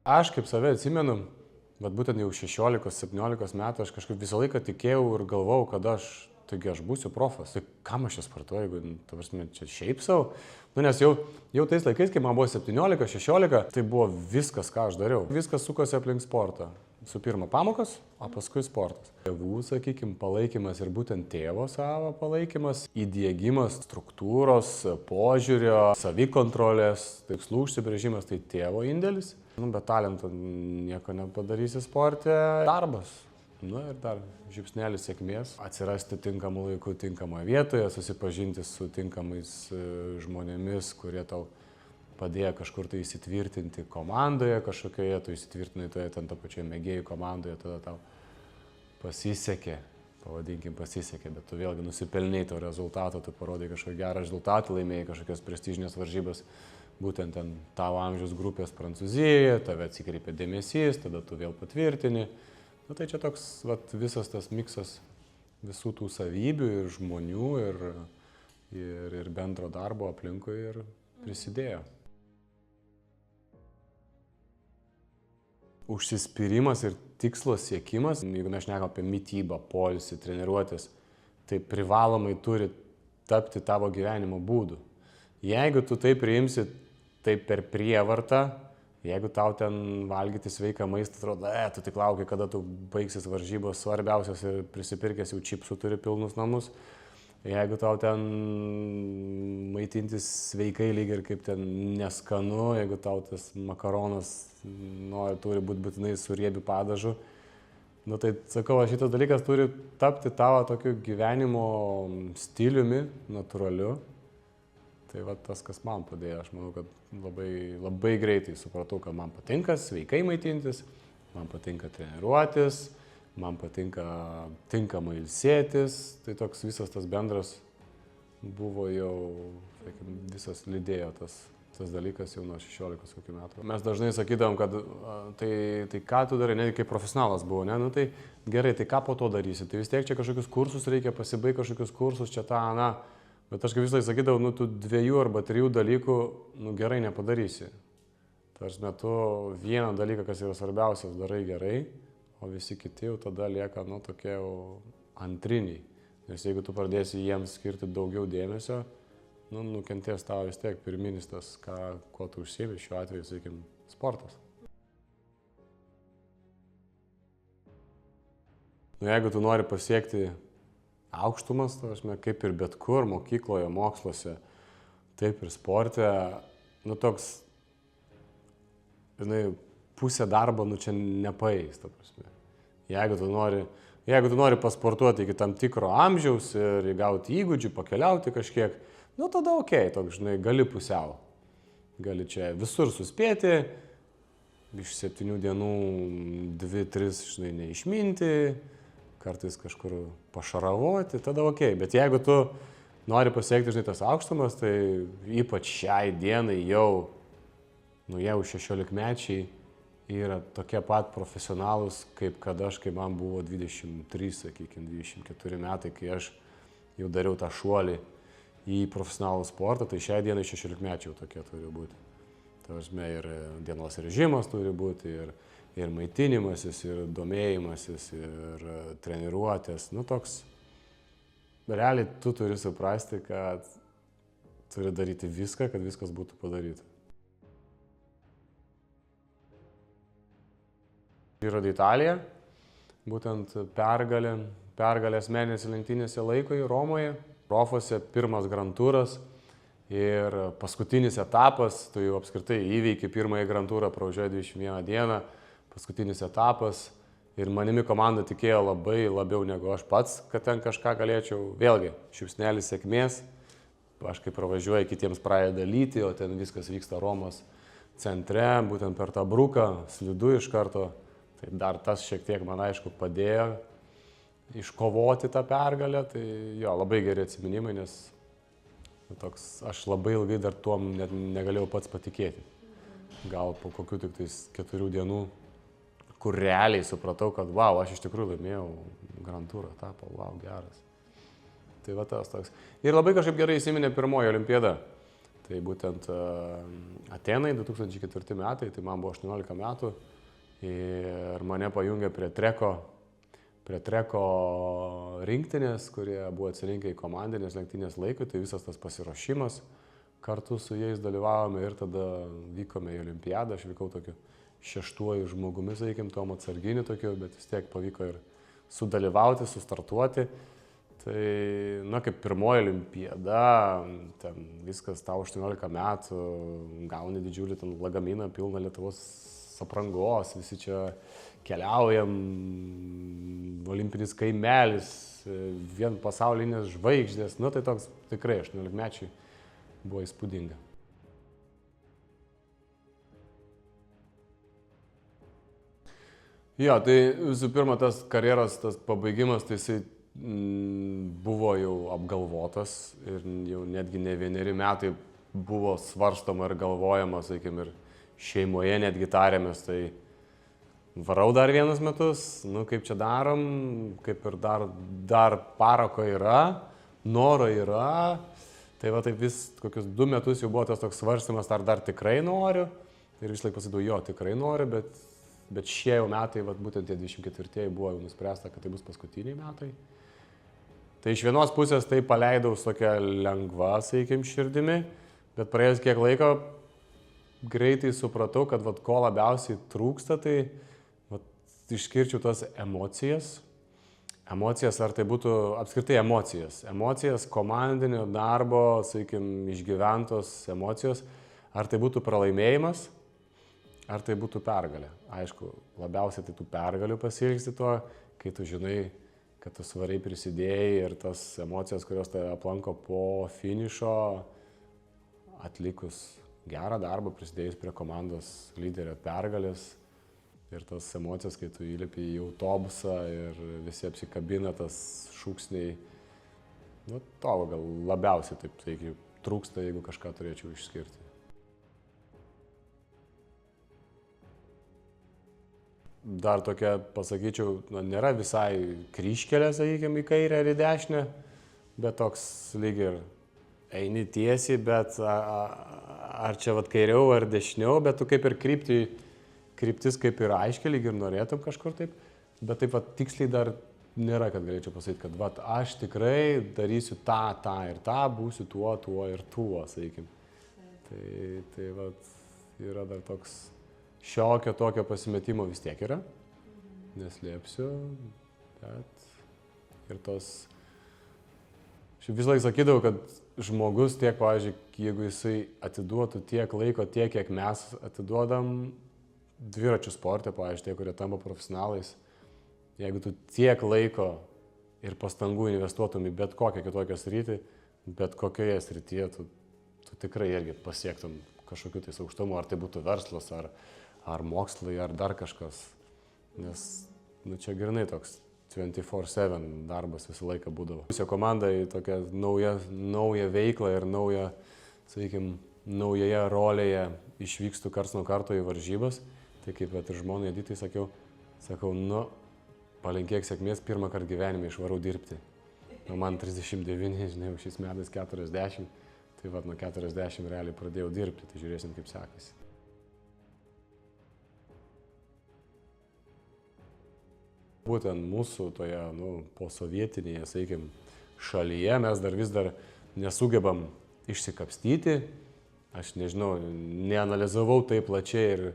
aš kaip save atsimenu, bet būtent jau 16-17 metų aš kažkaip visą laiką tikėjau ir galvojau, kad aš būsiu profas. Tai kam aš čia sportuoju, jeigu, prasme, čia šiaip savo? Nu, nes jau tais laikais, kai man buvo 17-16, tai buvo viskas, ką aš dariau. Viskas sukosi aplink sportą. Su pirma pamokas, o paskui sportas. Tėvų, sakykime, palaikymas ir būtent tėvo savo palaikymas, įdiegimas struktūros, požiūrio, savikontrolės, tikslų užsibrėžimas, tai tėvo indėlis. Nu, be talento nieko nepadarysi sporte. Darbas. Nu ir dar žiupsnelis sėkmės. Atsirasti tinkamu laiku, tinkamoje vietoje, susipažinti su tinkamais žmonėmis, kurie tau padėjo kažkur tai įsitvirtinti komandoje kažkokioje, tu įsitvirtinai toje ten to pačioje mėgėjų komandoje, tada tau pasisekė, pavadinkim pasisekė, bet tu vėlgi nusipelnei to rezultato, tu parodai kažkokį gerą rezultatą, laimėjai kažkokias prestižinės varžybas, būtent ten tavo amžiaus grupės Prancūzijoje, tave atsikreipia dėmesys, tada tu vėl patvirtini. Nu, tai čia toks visas tas miksas visų tų savybių ir žmonių ir bendro darbo aplinkui ir prisidėjo. Užsispyrimas ir tikslo siekimas, jeigu mes šnekam apie mitybą, poilsį, treniruotės, tai privalomai turi tapti tavo gyvenimo būdu. Jeigu tu tai priimsi taip per prievartą, jeigu tau ten valgyti sveiką maistą, atrodo, tu tik lauki, kada tu baigsis varžybos svarbiausias ir prisipirkęs jau čipsų turi pilnus namus. Jeigu tau ten maitintis sveikai lyg ir kaip ten neskanu, jeigu tau tas makaronas turi būti būtinai su riebiu padažu, nu tai sakau, šitas dalykas turi tapti tavo tokiu gyvenimo stiliumi, natūraliu. Tai va tas, kas man padėjo, aš manau, kad labai greitai supratau, kad man patinka sveikai maitintis, man patinka treniruotis, man patinka tinkamai ilsėtis, tai toks visas tas bendras buvo jau, sakykim, visas lydėjo tas dalykas jau nuo 16 metų. Mes dažnai sakydavom, kad tai ką tu darai, netgi kaip profesionalas buvo, ne? Nu tai gerai, tai ką po to darysi, tai vis tiek čia kažkokius kursus reikia, pasibaigti kažkokius kursus, čia tą, na, bet aš kaip visai sakydavau, nu tu 2 arba 3 dalykų, nu gerai nepadarysi. Tarsi tu vieną dalyką, kas yra svarbiausias, darai gerai, o visi kiti jau tada lieka, nu, tokie jau antriniai. Nes jeigu tu pradėsi jiems skirti daugiau dėmesio, nu, nukentės tavo vis tiek pirminis tas, kuo tu užsiimi, šiuo atveju, sakykim, sportas. Nu, jeigu tu nori pasiekti aukštumas, kaip ir bet kur, mokykloje, moksluose, taip ir sporte, nu, toks, žinai, pusė darbo, nu, čia nepaeis, ta prasme. Jeigu tu nori pasportuoti iki tam tikro amžiaus ir įgauti įgūdžių, pakeliauti kažkiek, nu, tada okei, toks, žinai, gali pusiau. Gali čia visur suspėti, iš 7 dienų 2-3, žinai, neišminti, kartais kažkur pašaravoti, tada okei. Bet jeigu tu nori pasiekti, žinai, tas aukštumas, tai ypač šiai dienai jau 16-mečiai yra tokie pat profesionalūs, kaip kad aš, kai man buvo 23, sakykime, 24 metai, kai aš jau dariau tą šuolį į profesionalų sportą, tai šiai dienai 16-mečiai jau tokie turi būti. Tai prasme, ir dienos režimas turi būti, ir maitinimasis, ir domėjimasis, ir treniruotės. Nu, toks, realiai tu turi suprasti, kad turi daryti viską, kad viskas būtų padaryta. Giro d'Italia, būtent pergalės mėnesį lenktynėse laikui Romoje. Profose pirmas Grand Touras ir paskutinis etapas, tu jau apskritai įveiki pirmąjį Grand Tourą, pravažiuoji 21 dieną, paskutinis etapas ir manimi komanda tikėjo labiau negu aš pats, kad ten kažką galėčiau. Vėlgi, šiupsnelis sėkmės, aš kai pravažiuoju, kitiems pradeda lyti, o ten viskas vyksta Romos centre, būtent per tą bruką, slidu iš karto, tai dar tas šiek tiek man aišku padėjo iškovoti tą pergalę, tai jo, labai geri atsiminimai, nes toks, aš labai ilgai dar tuom net negalėjau pats patikėti. Gal po kokių tik tais 4 dienų, kur realiai supratau, kad wow, aš iš tikrųjų laimėjau Grand Tourą etapą, wow, geras. Tai va tas toks. Ir labai kažkaip gerai įsiminė pirmoji olimpiada. Tai būtent Atenai 2004 metai, tai man buvo 18 metų ir mane pajungė prie treko rinktinės, kurie buvo atsirinkę į komandinės lenktynės laikui, tai visas tas pasiruošimas, kartu su jais dalyvavome ir tada vykome į olimpiadą, aš vykau tokiu 6 žmogumi, sakykim, tom atsarginiu tokiu, bet vis tiek pavyko ir sudalyvauti, sustartuoti. Tai, kaip pirmoji olimpiada, ten viskas, tau 18 metų, gauni didžiulį ten lagaminą, pilną Lietuvos aprangos, visi čia keliaujam, olimpinis kaimelis, vien pasaulinės žvaigždės, tai toks tikrai 18-mečiai buvo įspūdinga. Jo, tai visų pirma, tas karjeros, tas pabaigimas, tai jisai buvo jau apgalvotas ir jau netgi ne 1 metai buvo svarstoma ir galvojama, sakykim, ir šeimoje netgi tarėmės, tai varau dar 1 metus, kaip čia darom, kaip ir dar parako yra, noro yra, tai va taip vis kokius 2 metus jau buvo tas toks svarstymas, ar dar tikrai noriu ir vis laik pasidau, jo, tikrai noriu, bet šie jau metai, va, būtent tie 24 buvo jau nuspręsta, kad tai bus paskutiniai metai. Tai iš vienos pusės tai paleidau su tokia lengva, sakykim, širdimi, bet praėjus kiek laiko greitai supratau, kad vat, ko labiausiai trūksta, tai vat, išskirčiau tas emocijas. Emocijas, ar tai būtų apskritai emocijas. Emocijas, komandinio darbo, sakykim, išgyventos emocijos, ar tai būtų pralaimėjimas, ar tai būtų pergalė. Aišku, labiausiai tai tų pergalių pasiilgsti to, kai tu žinai, kad tu svariai prisidėjai ir tas emocijas, kurios tave aplanko po finišo, atlikus gerą darbą, prisidėjus prie komandos lyderio pergalės ir tas emocijas, kai tu įlipi į autobusą ir visi apsikabina, tas šūksniai, to gal labiausiai taip trūksta, jeigu kažką turėčiau išskirti. Dar tokia, pasakyčiau, nėra visai kryžkelė, sakykime, į kairę ar į dešinę, bet toks lyg ir eini tiesiai, bet ar čia vat kairiau ar dešiniau, bet tu kaip ir kryptis kaip ir aiškiai, lyg ir norėtum kažkur taip, bet taip vat tiksliai dar nėra, kad galėčiau pasakyti, kad vat aš tikrai darysiu tą ir tą, būsiu tuo ir tuo, sakykime. Tai vat yra dar toks šiokio tokio pasimetimo vis tiek yra, neslėpsiu, bet ir tos... Aš visą laiką sakydavau, kad žmogus tiek, pavyzdžiui, jeigu jisai atiduotų tiek laiko, tiek, kiek mes atiduodam dviračių sporte, pavyzdžiui, tie, kurie tampa profesionalais, jeigu tu tiek laiko ir pastangų investuotum į bet kokią kitokią sritį, bet kokioje srityje tu tikrai irgi pasiektum kažkokiu tais aukštumu, ar tai būtų verslas, ar mokslai, ar dar kažkas. Nes čia grinai toks 24/7 darbas visą laiką būdavo. Pusė komanda į tokią naują veiklą ir naują, sakykime, naujoje rolėje išvykstu karts nuo karto į varžybas. Tai kaip ir žmonai Editai sakau, palinkėk sėkmės, pirmą kartą gyvenime išvarau dirbti. Man 39, žinai, šiais metais 40, tai nuo 40 realiai pradėjau dirbti, tai žiūrėsim, kaip sekasi. Būtent mūsų toje, posovietinėje, sakykime, šalyje mes vis dar nesugebam išsikapstyti. Aš nežinau, neanalizavau taip plačiai ir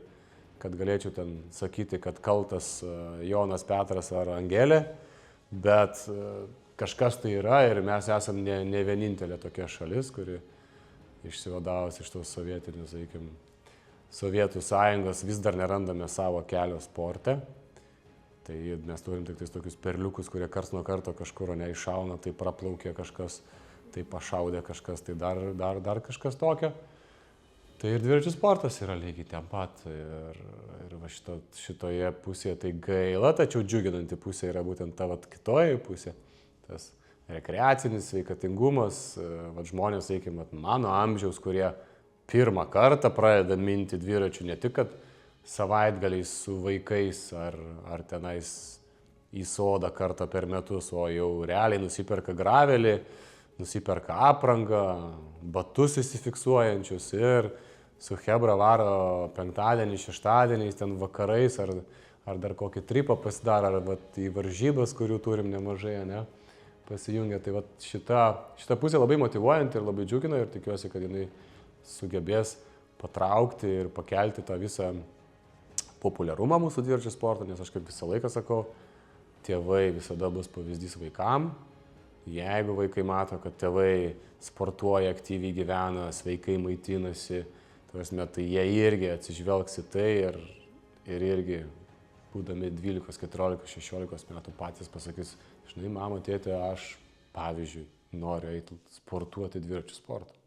kad galėčiau ten sakyti, kad kaltas Jonas Petras ar Angelė, bet kažkas tai yra ir mes esam ne vienintelė tokia šalis, kuri išsivadavus iš tos sovietinių, sakykime, Sovietų sąjungos vis dar nerandame savo kelio sporte. Tai mes turim tik tokius perliukus, kurie karts nuo karto kažkur neiššauna, tai praplaukė kažkas, tai pašaudė kažkas, tai dar kažkas tokio. Tai ir dviračių sportas yra lygiai ten pat. Ir va šitoje pusėje tai gaila, tačiau džiuginanti pusė yra būtent ta kitoji pusė. Tas rekreacinis sveikatingumas, žmonės, sakykime, mano amžiaus, kurie pirmą kartą pradeda minti dviračių, ne tik, kad savaitgaliais su vaikais ar tenais į sodą kartą per metus, o jau realiai nusiperka gravelį, nusiperka aprangą, batus įsifiksuojančius ir su Hebra varo penktadienį, šeštadieniais, ten vakarais, ar dar kokį tripą pasidaro, ar vat, į varžybas, kurių turim nemažai, ne, pasijungia. Tai vat, šita pusė labai motyvuojanti ir labai džiugina ir tikiuosi, kad jinai sugebės patraukti ir pakelti tą visą populiarumą mūsų dviračių sporto, nes aš kaip visą laiką sakau, tėvai visada bus pavyzdys vaikam. Jeigu vaikai mato, kad tėvai sportuoja, aktyviai gyvena, sveikai maitinasi, tai jie irgi atsižvelgs į tai ir irgi, būdami 12, 14, 16 metų patys pasakys, žinai, mama, tėtė, aš, pavyzdžiui, noriu eiti sportuoti dviračių sportą.